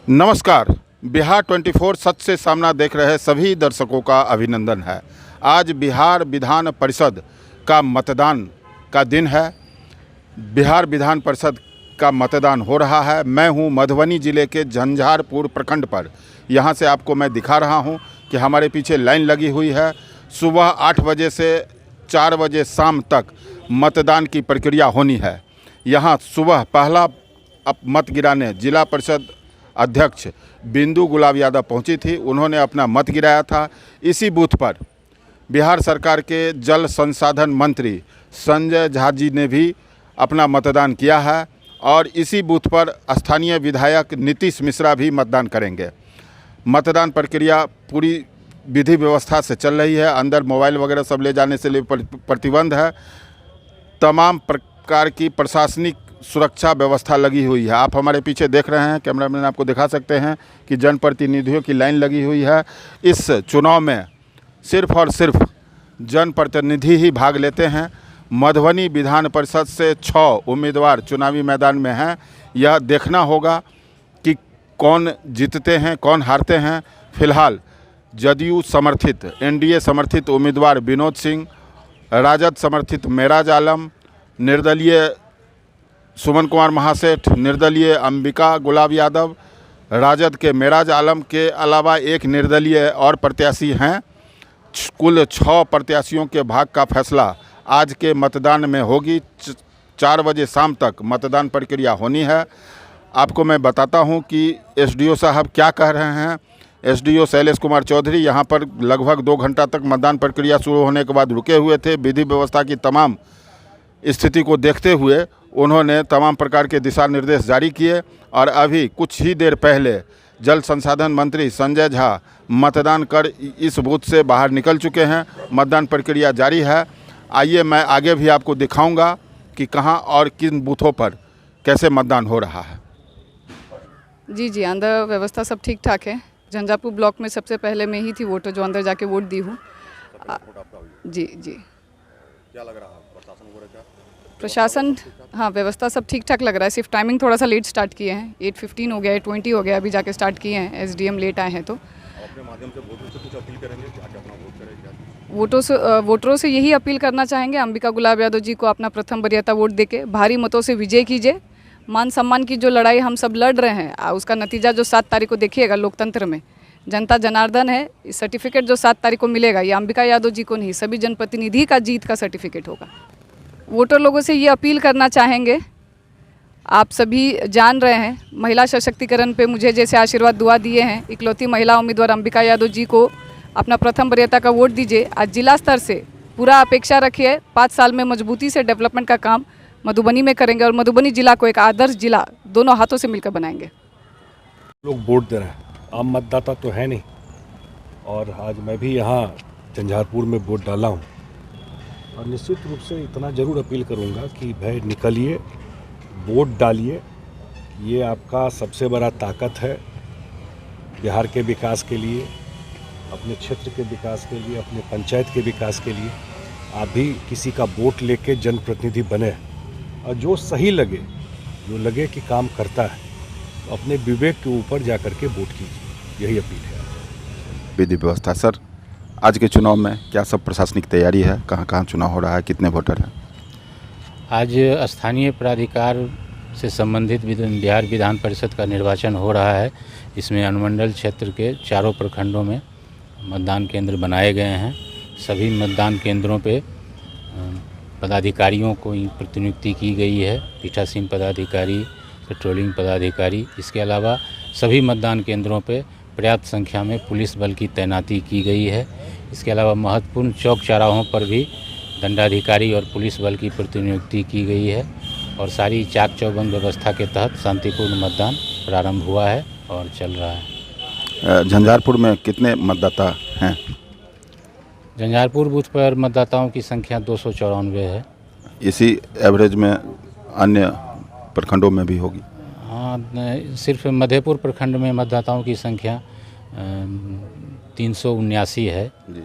नमस्कार। बिहार 24 सच से सामना देख रहे सभी दर्शकों का अभिनंदन है। आज बिहार विधान परिषद का मतदान का दिन है। बिहार विधान परिषद का मतदान हो रहा है। मैं हूं मधुबनी ज़िले के झंझारपुर प्रखंड पर। यहां से आपको मैं दिखा रहा हूं कि हमारे पीछे लाइन लगी हुई है। सुबह 8 बजे से 4 बजे शाम तक मतदान की प्रक्रिया होनी है। यहां सुबह पहला मत गिराने जिला परिषद अध्यक्ष बिंदु गुलाब यादव पहुंची थी। उन्होंने अपना मत गिराया था। इसी बूथ पर बिहार सरकार के जल संसाधन मंत्री संजय झा जी ने भी अपना मतदान किया है और इसी बूथ पर स्थानीय विधायक नीतीश मिश्रा भी मतदान करेंगे। मतदान प्रक्रिया पूरी विधि व्यवस्था से चल रही है। अंदर मोबाइल वगैरह सब ले जाने से प्रतिबंध है। तमाम प्रकार की प्रशासनिक सुरक्षा व्यवस्था लगी हुई है। आप हमारे पीछे देख रहे हैं, कैमरामैन आपको दिखा सकते हैं कि जनप्रतिनिधियों की लाइन लगी हुई है। इस चुनाव में सिर्फ और सिर्फ जनप्रतिनिधि ही भाग लेते हैं। मधुबनी विधान परिषद से 6 उम्मीदवार चुनावी मैदान में हैं। यह देखना होगा कि कौन जीतते हैं, कौन हारते हैं। फिलहाल जदयू समर्थित एनडीए समर्थित उम्मीदवार विनोद सिंह, राजद समर्थित मेराज आलम, निर्दलीय सुमन कुमार महासेठ, निर्दलीय अंबिका गुलाब यादव, राजद के मेराज आलम के अलावा एक निर्दलीय और प्रत्याशी हैं। कुल 6 प्रत्याशियों के भाग्य का फैसला आज के मतदान में होगी। 4 बजे शाम तक मतदान प्रक्रिया होनी है। आपको मैं बताता हूं कि एसडीओ साहब क्या कह रहे हैं। एसडीओ शैलेश कुमार चौधरी यहां पर लगभग 2 घंटा तक मतदान प्रक्रिया शुरू होने के बाद रुके हुए थे। विधि व्यवस्था की तमाम स्थिति को देखते हुए उन्होंने तमाम प्रकार के दिशा निर्देश जारी किए और अभी कुछ ही देर पहले जल संसाधन मंत्री संजय झा मतदान कर इस बूथ से बाहर निकल चुके हैं। मतदान प्रक्रिया जारी है। आइए मैं आगे भी आपको दिखाऊंगा कि कहां और किन बूथों पर कैसे मतदान हो रहा है। जी, अंदर व्यवस्था सब ठीक ठाक है। झंझारपुर ब्लॉक में सबसे पहले मैं ही थी वोटर जो अंदर जाके वोट दी हूँ। जी क्या लग रहा है प्रशासन? हाँ, व्यवस्था सब ठीक ठाक लग रहा है। सिर्फ टाइमिंग थोड़ा सा लेट स्टार्ट किए हैं। 8:15 हो गया है, 20 हो गया, अभी जाके स्टार्ट किए हैं। एसडीएम लेट आए हैं। तो अपने माध्यम से वोटरों से कुछ अपील करेंगे, जाके अपना वोट करेंगे? वोटरों से यही अपील करना चाहेंगे अंबिका गुलाब यादव जी को अपना प्रथम वरीयता वोट देके भारी मतों से विजय कीजिए। मान सम्मान की जो लड़ाई हम सब लड़ रहे हैं उसका नतीजा जो 7 तारीख को देखिएगा लोकतंत्र में। जनता जनार्दन है। इस सर्टिफिकेट जो 7 तारीख को मिलेगा ये अंबिका यादव जी को नहीं, सभी जनप्रतिनिधि का जीत का सर्टिफिकेट होगा। वोटर लोगों से ये अपील करना चाहेंगे, आप सभी जान रहे हैं महिला सशक्तिकरण पे मुझे जैसे आशीर्वाद दुआ दिए हैं। इकलौती महिला उम्मीदवार अंबिका यादव जी को अपना प्रथम वरीयता का वोट दीजिए। आज जिला स्तर से पूरा अपेक्षा रखिए 5 साल में मजबूती से डेवलपमेंट का काम मधुबनी में करेंगे और मधुबनी जिला को एक आदर्श जिला दोनों हाथों से मिलकर बनाएंगे। लोग वोट दे रहे हैं, आम मतदाता तो है नहीं। और आज मैं भी यहाँ झंझारपुर में वोट डाला हूँ और निश्चित रूप से इतना ज़रूर अपील करूँगा कि भाई निकलिए, वोट डालिए। ये आपका सबसे बड़ा ताकत है बिहार के विकास के लिए, अपने क्षेत्र के विकास के लिए, अपने पंचायत के विकास के लिए। आप भी किसी का वोट लेके जनप्रतिनिधि बने और जो सही लगे, जो लगे कि काम करता है, तो अपने विवेक के ऊपर जा कर के वोट कीजिए। यही अपील है। विधि व्यवस्था सर, आज के चुनाव में क्या सब प्रशासनिक तैयारी है? कहाँ चुनाव हो रहा है? कितने वोटर हैं? आज स्थानीय प्राधिकार से संबंधित बिहार विधान परिषद का निर्वाचन हो रहा है। इसमें अनुमंडल क्षेत्र के 4 प्रखंडों में मतदान केंद्र बनाए गए हैं। सभी मतदान केंद्रों पे पदाधिकारियों को प्रतिनियुक्ति की गई है। पीठासीन पदाधिकारी, पेट्रोलिंग पदाधिकारी। इसके अलावा सभी मतदान केंद्रों पे पर्याप्त संख्या में पुलिस बल की तैनाती की गई है। इसके अलावा महत्वपूर्ण चौक चौराहों पर भी दंडाधिकारी और पुलिस बल की प्रतिनियुक्ति की गई है और सारी चाक चौबंद व्यवस्था के तहत शांतिपूर्ण मतदान प्रारंभ हुआ है और चल रहा है। झंझारपुर में कितने मतदाता हैं? झंझारपुर बूथ पर मतदाताओं की संख्या 294 है। इसी एवरेज में अन्य प्रखंडों में भी होगी? हाँ, सिर्फ मधेपुर प्रखंड में मतदाताओं की संख्या 379 है जी।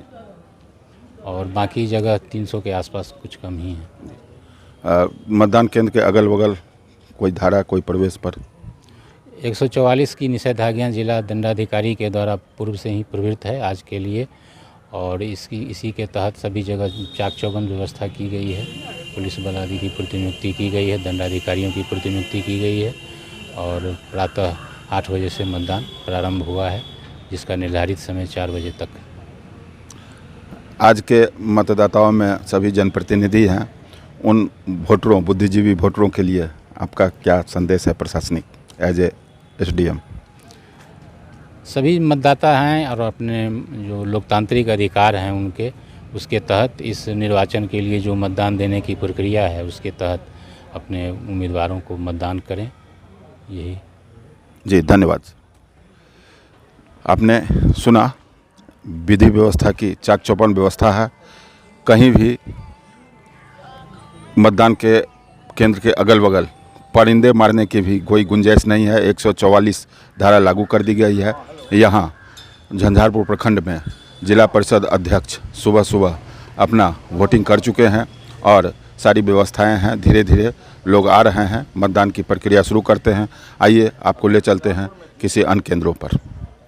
और बाकी जगह 300 के आसपास कुछ कम ही है। मतदान केंद्र के अगल बगल कोई धारा, कोई प्रवेश पर? 144 की निषेधाज्ञा जिला दंडाधिकारी के द्वारा पूर्व से ही प्रवृत्त है आज के लिए, और इसी के तहत सभी जगह चाक चौबंद व्यवस्था की गई है। पुलिस बल आदि की प्रतिनियुक्ति की गई है, दंडाधिकारियों की प्रतिनियुक्ति की गई है, और प्रातः 8 बजे से मतदान प्रारंभ हुआ है, जिसका निर्धारित समय 4 बजे तक। आज के मतदाताओं में सभी जनप्रतिनिधि हैं, उन वोटरों, बुद्धिजीवी वोटरों के लिए आपका क्या संदेश है प्रशासनिक एज ए SDM? सभी मतदाता हैं और अपने जो लोकतांत्रिक अधिकार हैं उनके, उसके तहत इस निर्वाचन के लिए जो मतदान देने की प्रक्रिया है उसके तहत अपने उम्मीदवारों को मतदान करें, यही। जी धन्यवाद। आपने सुना, विधि व्यवस्था की चाक चौबंद व्यवस्था है। कहीं भी मतदान के केंद्र के अगल बगल परिंदे मारने की भी कोई गुंजाइश नहीं है। 144 धारा लागू कर दी गई है। यहाँ झंझारपुर प्रखंड में जिला परिषद अध्यक्ष सुबह सुबह अपना वोटिंग कर चुके हैं और सारी व्यवस्थाएं हैं। धीरे धीरे लोग आ रहे हैं, मतदान की प्रक्रिया शुरू करते हैं। आइए आपको ले चलते हैं किसी अन्य केंद्रों पर।